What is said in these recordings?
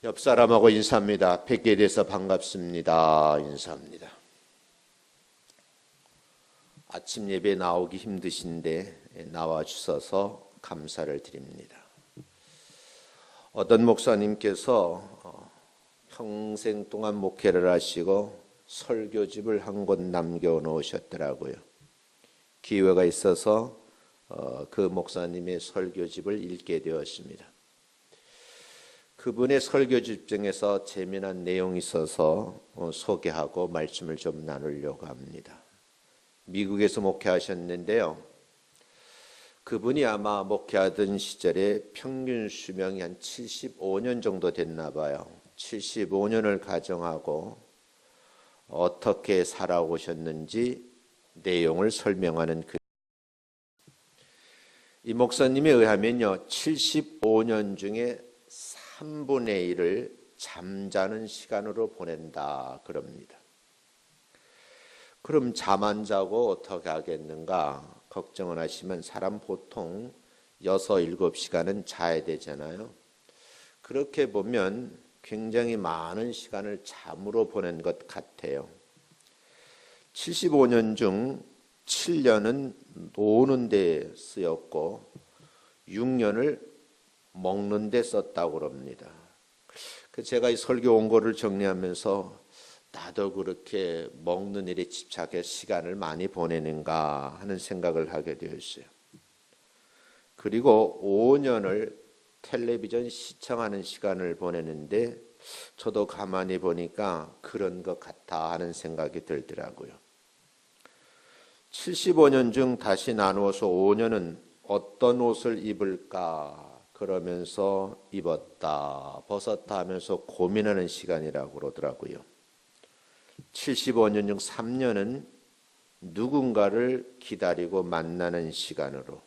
옆 사람하고 인사합니다. 뵙게 돼서 반갑습니다. 인사합니다. 아침 예배 나오기 힘드신데 나와 주셔서 감사를 드립니다. 어떤 목사님께서 평생 동안 목회를 하시고 설교집을 한 권 남겨놓으셨더라고요. 기회가 있어서 그 목사님의 설교집을 읽게 되었습니다. 그분의 설교집 중에서 재미난 내용이 있어서 소개하고 말씀을 좀 나누려고 합니다. 미국에서 목회하셨는데요. 그분이 아마 목회하던 시절에 평균 수명이 한 75년 정도 됐나 봐요. 75년을 가정하고 어떻게 살아오셨는지 내용을 설명하는 이 목사님에 의하면요, 75년 중에 3분의 1을 잠자는 시간으로 보낸다 그럽니다. 그럼 잠 안 자고 어떻게 하겠는가 걱정을 하시면 사람 보통 6, 7시간은 자야 되잖아요. 그렇게 보면 굉장히 많은 시간을 잠으로 보낸 것 같아요. 75년 중 7년은 노는 데 쓰였고 6년을 먹는 데 썼다고 그럽니다. 제가 이 설교 원고를 정리하면서 나도 그렇게 먹는 일에 집착해 시간을 많이 보내는가 하는 생각을 하게 되었어요. 그리고 5년을 텔레비전 시청하는 시간을 보내는데 저도 가만히 보니까 그런 것 같아 하는 생각이 들더라고요. 75년 중 다시 나누어서 5년은 어떤 옷을 입을까 그러면서 입었다 벗었다 하면서 고민하는 시간이라고 그러더라고요. 75년 중 3년은 누군가를 기다리고 만나는 시간으로,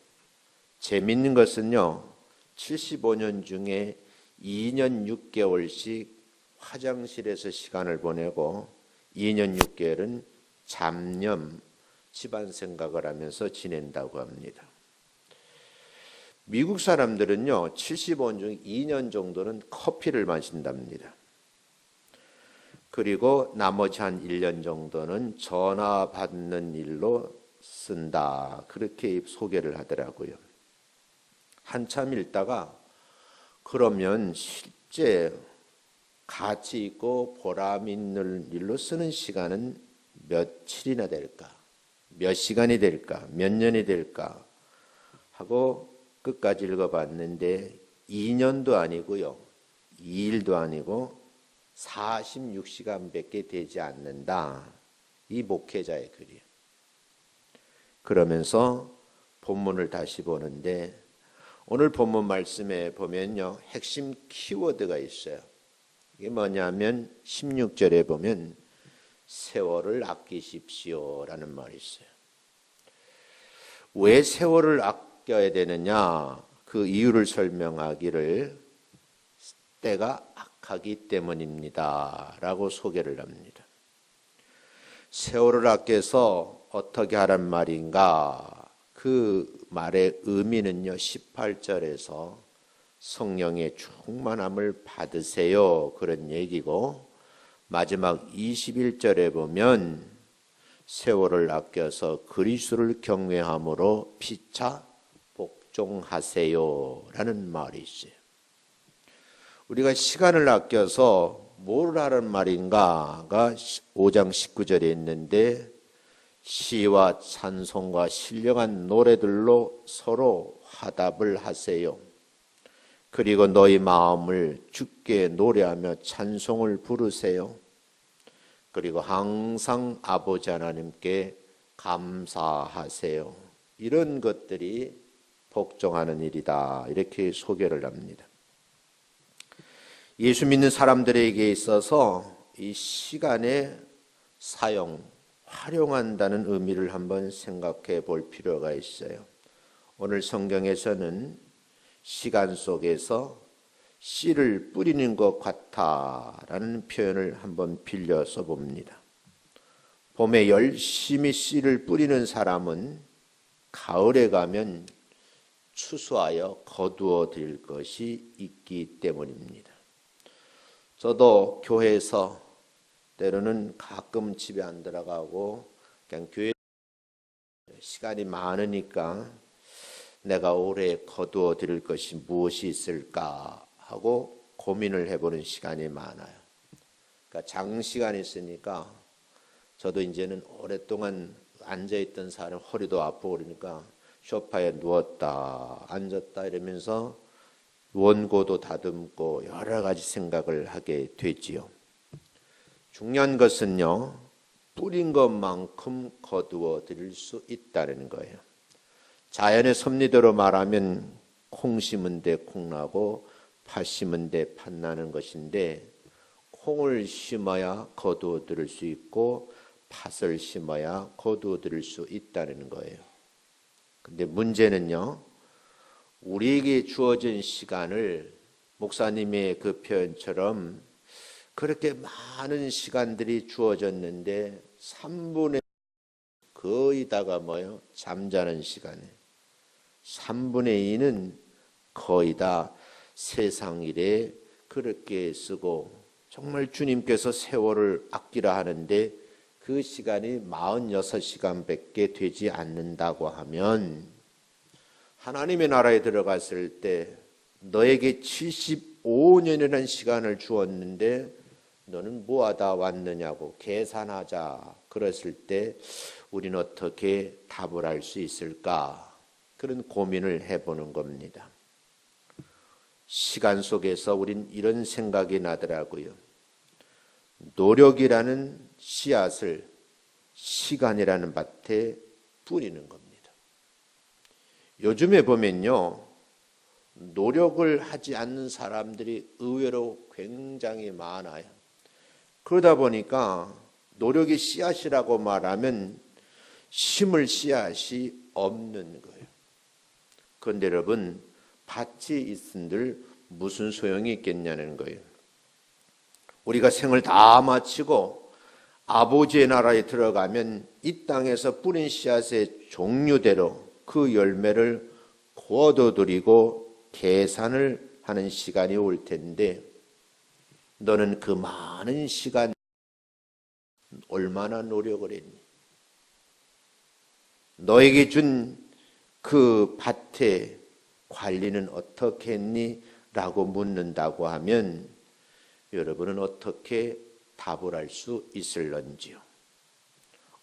재밌는 것은요 75년 중에 2년 6개월씩 화장실에서 시간을 보내고 2년 6개월은 잡념, 집안 생각을 하면서 지낸다고 합니다. 미국 사람들은요 75년 중 2년 정도는 커피를 마신답니다. 그리고 나머지 한 1년 정도는 전화 받는 일로 쓴다 그렇게 소개를 하더라고요. 한참 읽다가 그러면 실제 가치 있고 보람 있는 일로 쓰는 시간은 며칠이나 될까? 몇 시간이 될까? 몇 년이 될까? 하고 끝까지 읽어봤는데 2년도 아니고요. 2일도 아니고 46시간밖에 되지 않는다. 이 목회자의 글이에요. 그러면서 본문을 다시 보는데 오늘 본문 말씀에 보면요. 핵심 키워드가 있어요. 이게 뭐냐면 16절에 보면 세월을 아끼십시오라는 말이 있어요. 왜 세월을 아껴야 되느냐? 그 이유를 설명하기를 때가 악하기 때문입니다 라고 소개를 합니다. 세월을 아껴서 어떻게 하란 말인가? 그 말의 의미는요 18절에서 성령의 충만함을 받으세요 그런 얘기고, 마지막 21절에 보면 세월을 아껴서 그리스도를 경외함으로 피차 복종하세요 라는 말이 있어요. 우리가 시간을 아껴서 뭘 하란 말인가가 5장 19절에 있는데 시와 찬송과 신령한 노래들로 서로 화답을 하세요. 그리고 너희 마음을 주께 노래하며 찬송을 부르세요. 그리고 항상 아버지 하나님께 감사하세요. 이런 것들이 복종하는 일이다 이렇게 소개를 합니다. 예수 믿는 사람들에게 있어서 이 시간의 사용, 활용한다는 의미를 한번 생각해 볼 필요가 있어요. 오늘 성경에서는 시간 속에서 씨를 뿌리는 것 같아라는 표현을 한번 빌려 써봅니다. 봄에 열심히 씨를 뿌리는 사람은 가을에 가면 추수하여 거두어 들 것이 있기 때문입니다. 저도 교회에서 때로는 가끔 집에 안 들어가고 그냥 교회 시간이 많으니까 내가 올해 거두어 드릴 것이 무엇이 있을까 하고 고민을 해보는 시간이 많아요. 그러니까 장시간 있으니까 저도 이제는 오랫동안 앉아있던 사람 허리도 아프고 그러니까 소파에 누웠다 앉았다 이러면서 원고도 다듬고 여러 가지 생각을 하게 되지요. 중요한 것은요, 뿌린 것만큼 거두어 드릴 수 있다는 거예요. 자연의 섭리대로 말하면 콩 심은 데 콩 나고 팥 심은 데 팥 나는 것인데, 콩을 심어야 거두어 들을 수 있고 팥을 심어야 거두어 들을 수 있다는 거예요. 근데 문제는요, 우리에게 주어진 시간을 목사님의 그 표현처럼 그렇게 많은 시간들이 주어졌는데 3분의 거의 다가 뭐요? 잠자는 시간에 3분의 2는 거의 다 세상 일에 그렇게 쓰고, 정말 주님께서 세월을 아끼라 하는데 그 시간이 46시간밖에 되지 않는다고 하면, 하나님의 나라에 들어갔을 때 너에게 75년이라는 시간을 주었는데 너는 뭐하다 왔느냐고 계산하자 그랬을 때 우리는 어떻게 답을 할 수 있을까? 그런 고민을 해보는 겁니다. 시간 속에서 우린 이런 생각이 나더라고요. 노력이라는 씨앗을 시간이라는 밭에 뿌리는 겁니다. 요즘에 보면요, 노력을 하지 않는 사람들이 의외로 굉장히 많아요. 그러다 보니까 노력이 씨앗이라고 말하면 심을 씨앗이 없는 거예요. 그런데 여러분, 밭이 있은들 무슨 소용이 있겠냐는 거예요. 우리가 생을 다 마치고 아버지의 나라에 들어가면 이 땅에서 뿌린 씨앗의 종류대로 그 열매를 거둬들이고 계산을 하는 시간이 올 텐데, 너는 그 많은 시간 얼마나 노력을 했니? 너에게 준 그 밭의 관리는 어떻게 했니? 라고 묻는다고 하면 여러분은 어떻게 답을 할 수 있을런지요?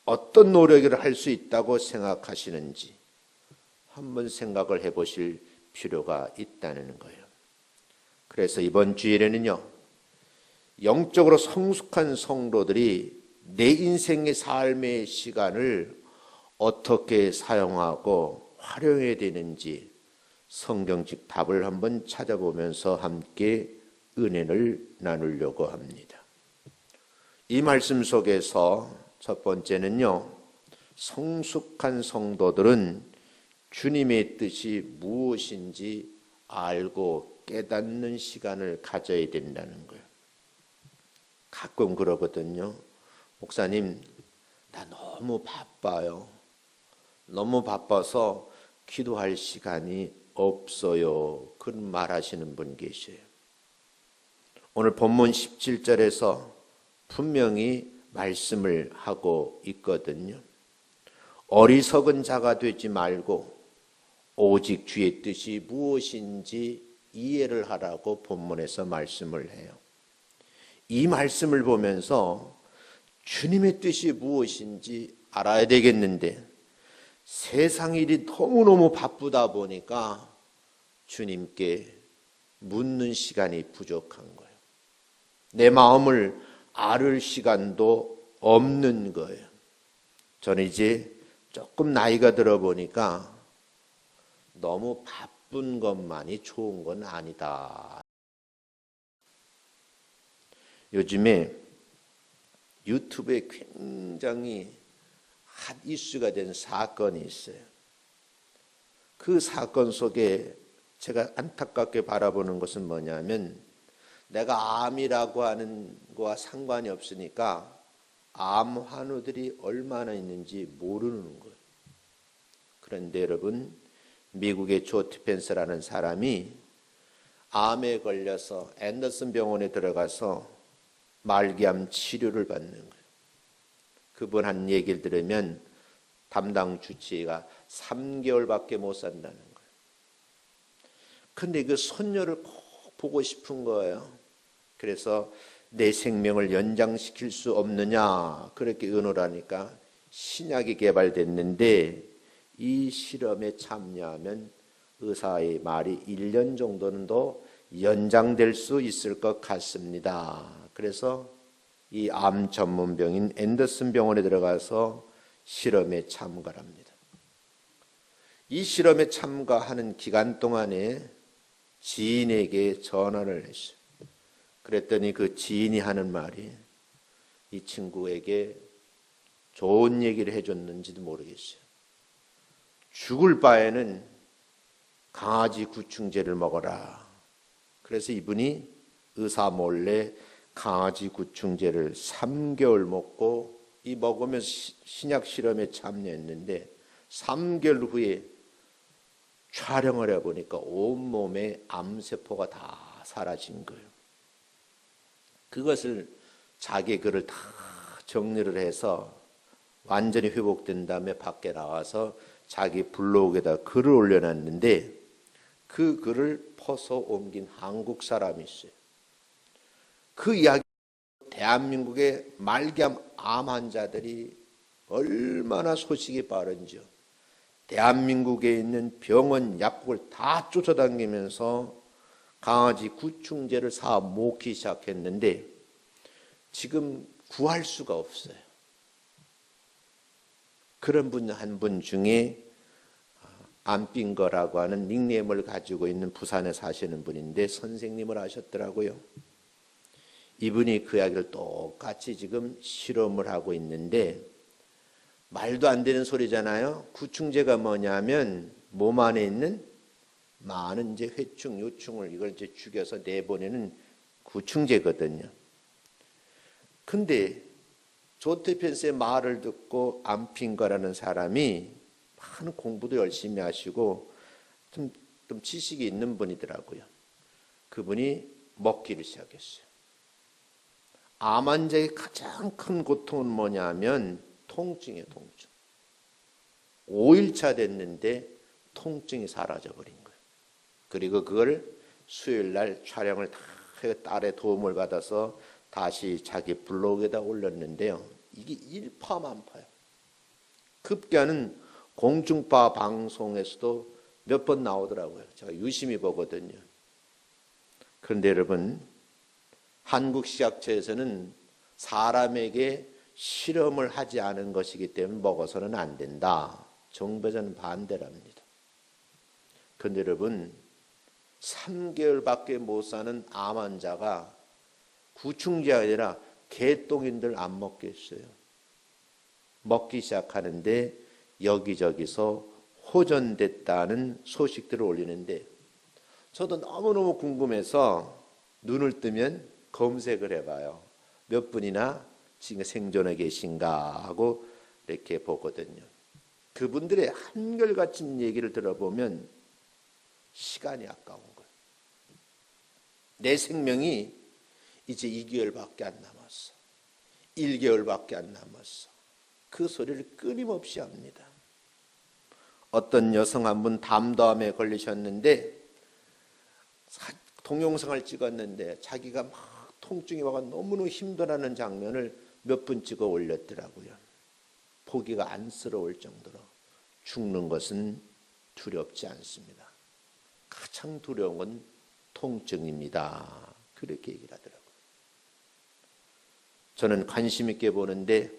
어떤 노력을 할 수 있다고 생각하시는지 한번 생각을 해보실 필요가 있다는 거예요. 그래서 이번 주일에는요, 영적으로 성숙한 성도들이 내 인생의 삶의 시간을 어떻게 사용하고 활용해야 되는지 성경적 답을 한번 찾아보면서 함께 은혜를 나누려고 합니다. 이 말씀 속에서 첫 번째는요, 성숙한 성도들은 주님의 뜻이 무엇인지 알고 깨닫는 시간을 가져야 된다는 거예요. 가끔 그러거든요. 목사님, 나 너무 바빠요. 너무 바빠서 기도할 시간이 없어요. 그런 말 하시는 분 계셔요. 오늘 본문 17절에서 분명히 말씀을 하고 있거든요. 어리석은 자가 되지 말고 오직 주의 뜻이 무엇인지 이해를 하라고 본문에서 말씀을 해요. 이 말씀을 보면서 주님의 뜻이 무엇인지 알아야 되겠는데 세상 일이 너무너무 바쁘다 보니까 주님께 묻는 시간이 부족한 거예요. 내 마음을 알을 시간도 없는 거예요. 저는 이제 조금 나이가 들어 보니까 너무 바쁜 것만이 좋은 건 아니다. 요즘에 유튜브에 굉장히 핫 이슈가 된 사건이 있어요. 그 사건 속에 제가 안타깝게 바라보는 것은 뭐냐면, 내가 암이라고 하는 거와 상관이 없으니까 암 환우들이 얼마나 있는지 모르는 거예요. 그런데 여러분, 미국의 조 디펜스라는 사람이 암에 걸려서 앤더슨 병원에 들어가서 말기암 치료를 받는 거예요. 그분 한 얘기를 들으면 담당 주치의가 3개월밖에 못 산다는 거예요. 근데 그 손녀를 꼭 보고 싶은 거예요. 그래서 내 생명을 연장시킬 수 없느냐 그렇게 의논을 하니까 신약이 개발됐는데 이 실험에 참여하면 의사의 말이 1년 정도는 더 연장될 수 있을 것 같습니다. 그래서 이 암 전문병인 앤더슨 병원에 들어가서 실험에 참가를 합니다. 이 실험에 참가하는 기간 동안에 지인에게 전화를 했어요. 그랬더니 그 지인이 하는 말이 이 친구에게 좋은 얘기를 해줬는지도 모르겠어요. 죽을 바에는 강아지 구충제를 먹어라. 그래서 이분이 의사 몰래 강아지 구충제를 3개월 먹고 이 먹으면서 신약 실험에 참여했는데 3개월 후에 촬영을 해보니까 온몸에 암세포가 다 사라진 거예요. 그것을 자기 글을 다 정리를 해서 완전히 회복된 다음에 밖에 나와서 자기 블로그에다 글을 올려놨는데 그 글을 퍼서 옮긴 한국 사람이 있어요. 그 이야기 대한민국의 말기암 암 환자들이 얼마나 소식이 빠른지요. 대한민국에 있는 병원 약국을 다 쫓아다니면서 강아지 구충제를 사 먹기 시작했는데 지금 구할 수가 없어요. 그런 분 한 분 중에 안빙거라고 하는 닉네임을 가지고 있는 부산에 사시는 분인데 선생님을 하셨더라고요. 이분이 그 이야기를 똑같이 지금 실험을 하고 있는데 말도 안 되는 소리잖아요. 구충제가 뭐냐면 몸 안에 있는 많은 이제 회충, 요충을 이걸 이제 죽여서 내보내는 구충제거든요. 근데 조태편스의 말을 듣고 안핑거라는 사람이 많은 공부도 열심히 하시고 좀 지식이 있는 분이더라고요. 그분이 먹기를 시작했어요. 암 환자의 가장 큰 고통은 뭐냐면 통증이에요, 통증. 5일차 됐는데 통증이 사라져버린 거예요. 그리고 그걸 수요일 날 촬영을 다 해서 딸의 도움을 받아서 다시 자기 블로그에다 올렸는데요. 이게 일파만파요. 급기야는 공중파 방송에서도 몇 번 나오더라고요. 제가 유심히 보거든요. 그런데 여러분, 한국 식약처에서는 사람에게 실험을 하지 않은 것이기 때문에 먹어서는 안 된다. 정부에서는 반대랍니다. 그런데 여러분, 3개월밖에 못 사는 암 환자가 구충제가 아니라 개똥인들 안 먹겠어요. 먹기 시작하는데 여기저기서 호전됐다는 소식들을 올리는데 저도 너무너무 궁금해서 눈을 뜨면 검색을 해봐요. 몇 분이나 지금 생존해 계신가 하고 이렇게 보거든요. 그분들의 한결같은 얘기를 들어보면 시간이 아까운 거예요. 내 생명이 이제 2개월밖에 안 남았어. 1개월밖에 안 남았어. 그 소리를 끊임없이 합니다. 어떤 여성 한 분 담담에 걸리셨는데 동영상을 찍었는데 자기가 막 통증이 와서 너무너무 힘들어하는 장면을 몇 분 찍어 올렸더라고요. 보기가 안쓰러울 정도로 죽는 것은 두렵지 않습니다. 가장 두려운 건 통증입니다. 그렇게 얘기를 하더라고요. 저는 관심 있게 보는데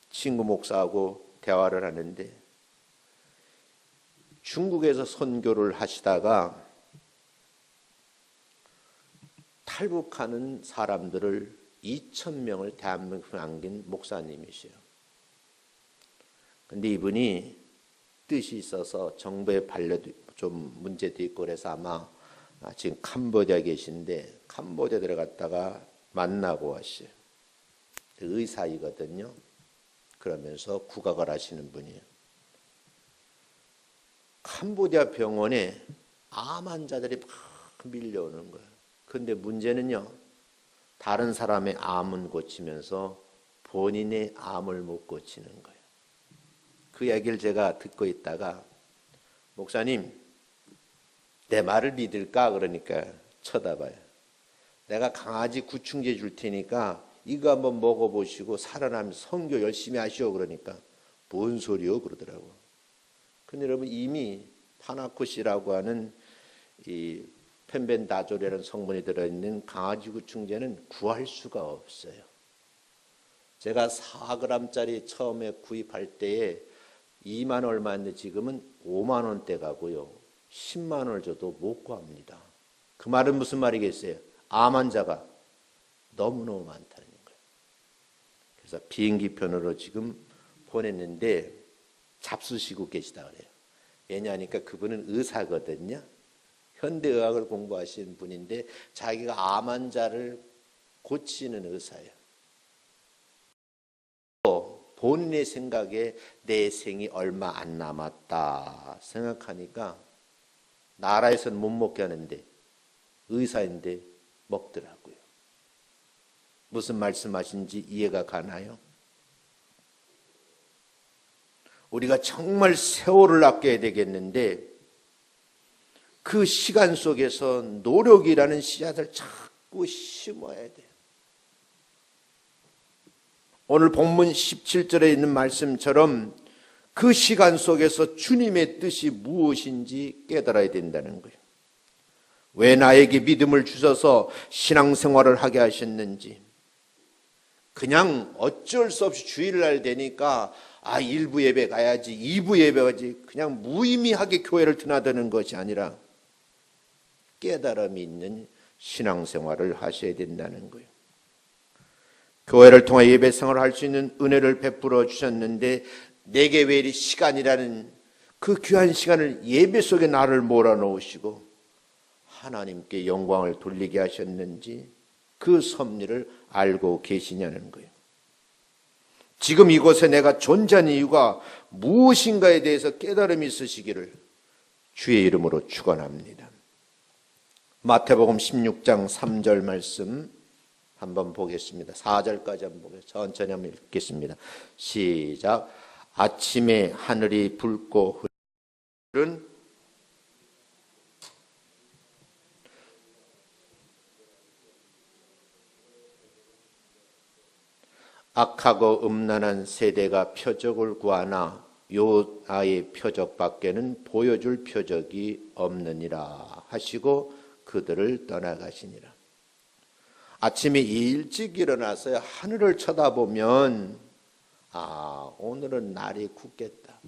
친구 목사하고 대화를 하는데 중국에서 선교를 하시다가 탈북하는 사람들을 2,000명을 대한민국에 남긴 목사님이시요. 그런데 이분이 뜻이 있어서 정부의 반려도 좀 문제도 있고 그래서 아마 지금 캄보디아에 계신데 캄보디아 들어갔다가 만나고 왔어요. 의사이거든요. 그러면서 국악을 하시는 분이에요. 캄보디아 병원에 암 환자들이 막 밀려오는 거예요. 그런데 문제는요. 다른 사람의 암은 고치면서 본인의 암을 못 고치는 거예요. 그 이야기를 제가 듣고 있다가 목사님 내 말을 믿을까? 그러니까 쳐다봐요. 내가 강아지 구충제 줄 테니까 이거 한번 먹어보시고 살아나면 선교 열심히 하시오. 그러니까 뭔 소리요? 그러더라고. 근데 여러분 이미 파나코시라고 하는 이 펜벤다졸이라는 성분이 들어있는 강아지 구충제는 구할 수가 없어요. 제가 4g짜리 처음에 구입할 때에 2만 얼마인데 지금은 5만 원대 가고요. 10만 원을 줘도 못 구합니다. 그 말은 무슨 말이겠어요? 암 환자가 너무너무 많다는 거예요. 그래서 비행기 편으로 지금 보냈는데 잡수시고 계시다 그래요. 왜냐하니까 그분은 의사거든요. 현대의학을 공부하신 분인데 자기가 암 환자를 고치는 의사예요. 본인의 생각에 내 생이 얼마 안 남았다 생각하니까 나라에서는 못 먹게 하는데 의사인데 먹더라고요. 무슨 말씀하신지 이해가 가나요? 우리가 정말 세월을 아껴야 되겠는데 그 시간 속에서 노력이라는 씨앗을 자꾸 심어야 돼요. 오늘 본문 17절에 있는 말씀처럼 그 시간 속에서 주님의 뜻이 무엇인지 깨달아야 된다는 거예요. 왜 나에게 믿음을 주셔서 신앙생활을 하게 하셨는지, 그냥 어쩔 수 없이 주일날 되니까 1부 예배 가야지, 2부 예배 가야지, 그냥 무의미하게 교회를 드나드는 것이 아니라 깨달음이 있는 신앙생활을 하셔야 된다는 거예요. 교회를 통해 예배 생활을 할 수 있는 은혜를 베풀어 주셨는데 내게 왜 이리 시간이라는 그 귀한 시간을 예배 속에 나를 몰아넣으시고 하나님께 영광을 돌리게 하셨는지 그 섭리를 알고 계시냐는 거예요. 지금 이곳에 내가 존재하는 이유가 무엇인가에 대해서 깨달음이 있으시기를 주의 이름으로 축원합니다. 마태복음 16장 3절 말씀 한번 보겠습니다. 4절까지 한번 보겠습니다. 천천히 한번 읽겠습니다. 시작. 아침에 하늘이 붉고 흐른 악하고 음란한 세대가 표적을 구하나 요나의 표적밖에는 보여줄 표적이 없느니라 하시고 그들을 떠나가시니라. 아침에 일찍 일어나서 하늘을 쳐다보면 오늘은 날이 굳겠다.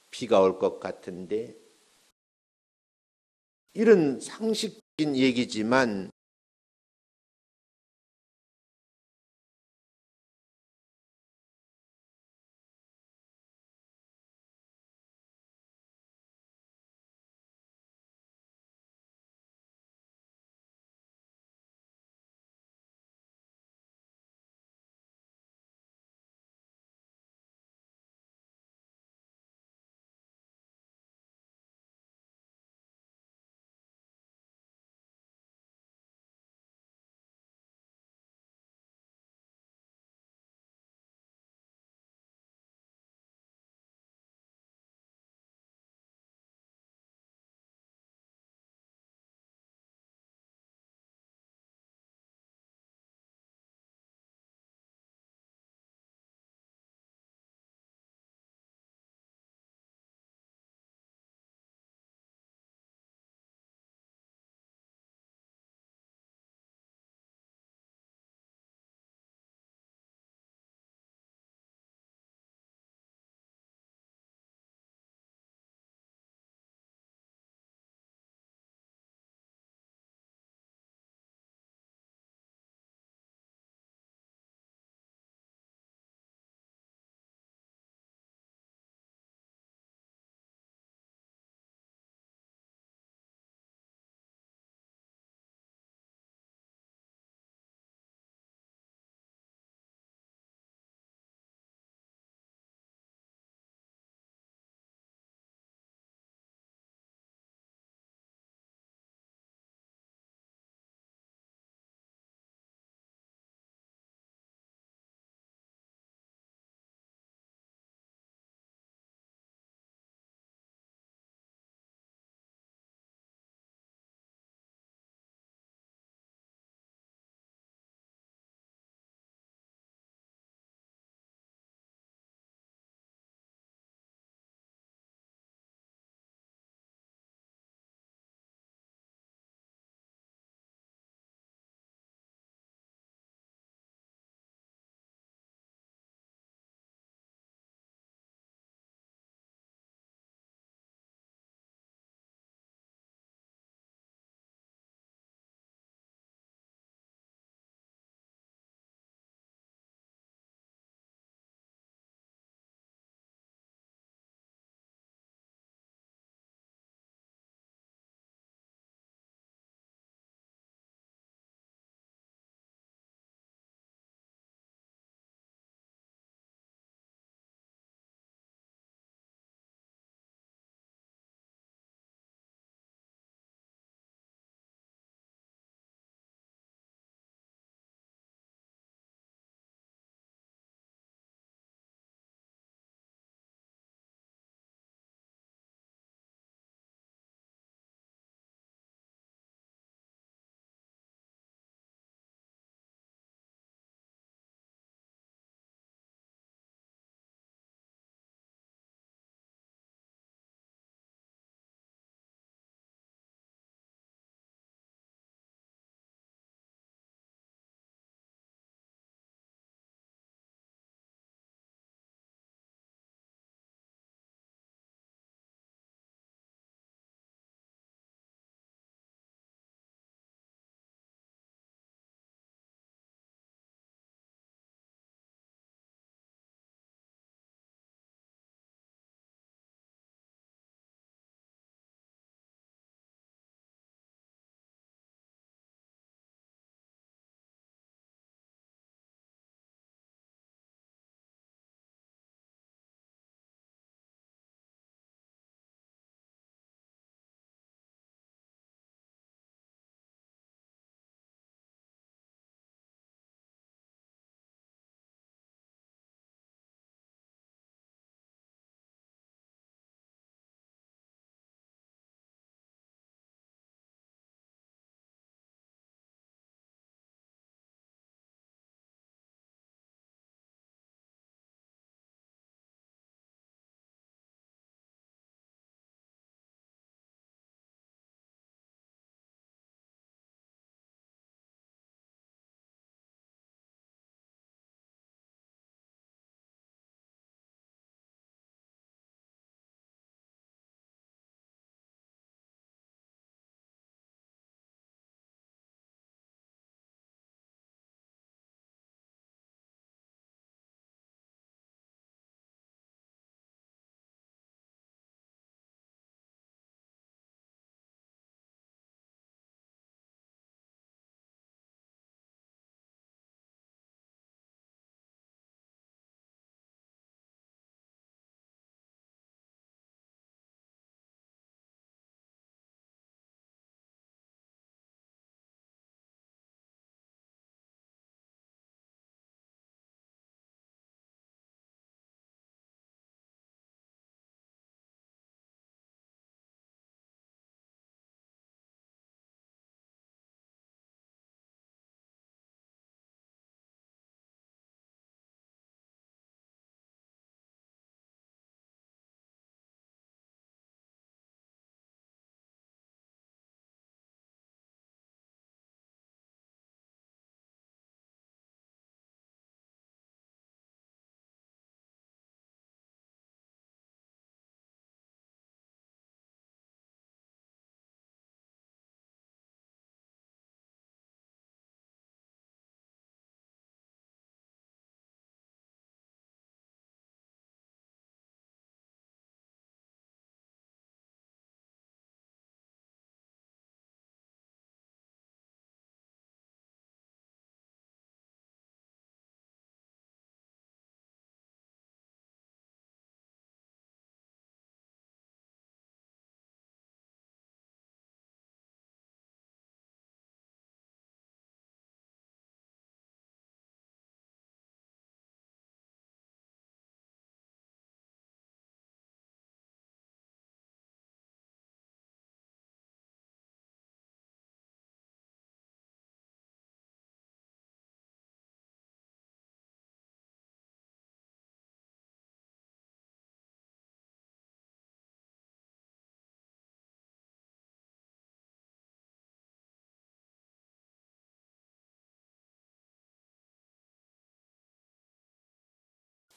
비가 올 것 같은데 이런 상식적인 얘기지만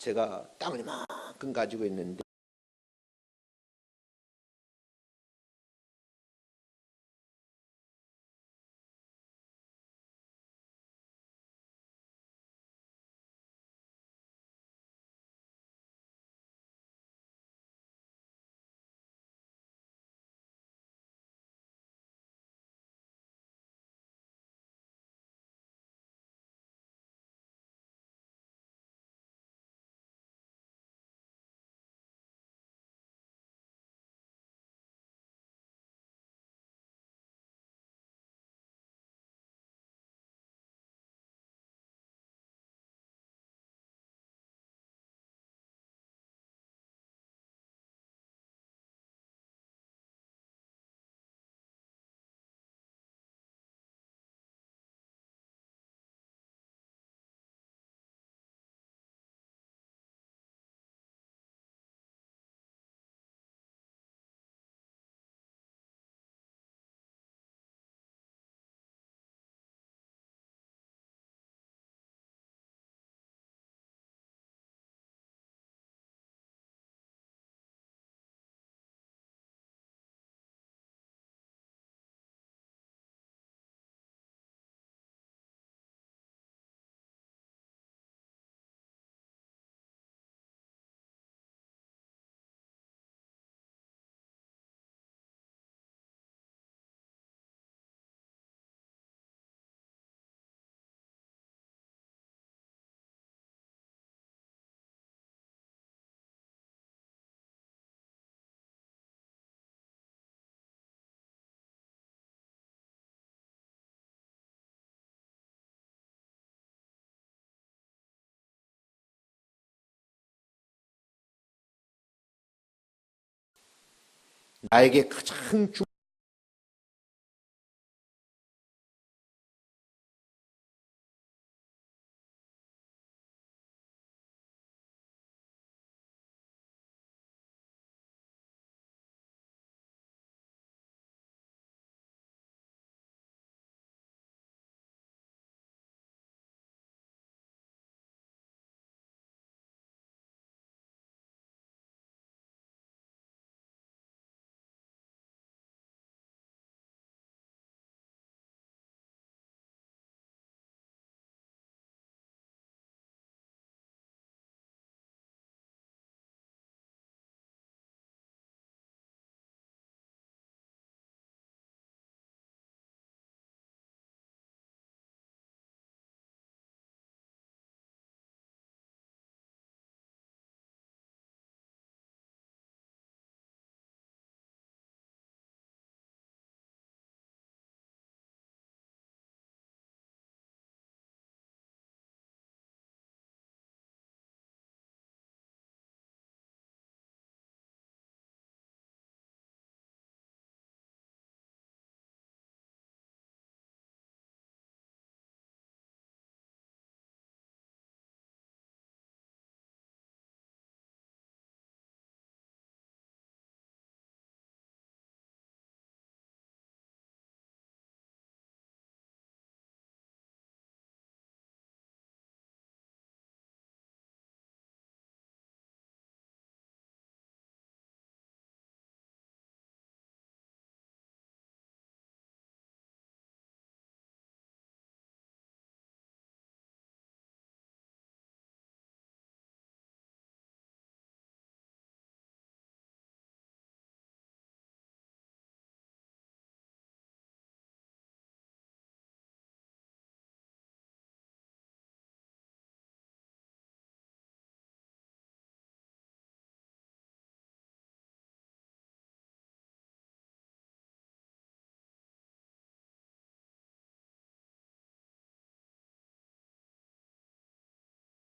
제가 땅을 이만큼 가지고 있는데 나에게 가장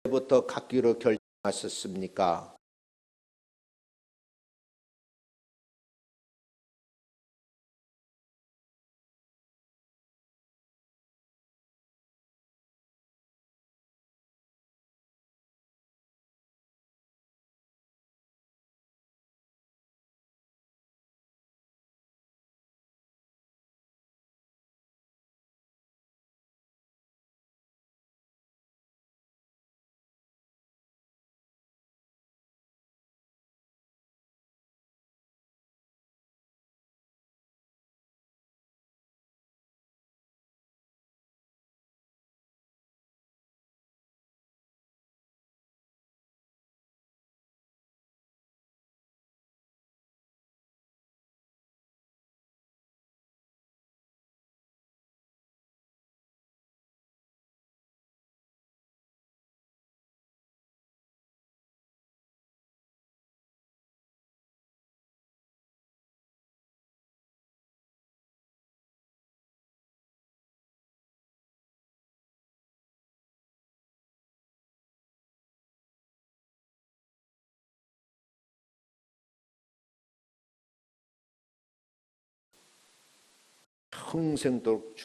부터 갖기로 결정하셨습니까? 평생도록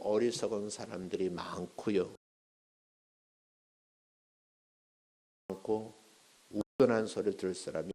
어리석은 사람들이 많고요. 많고 우연한 소리를 들을 사람이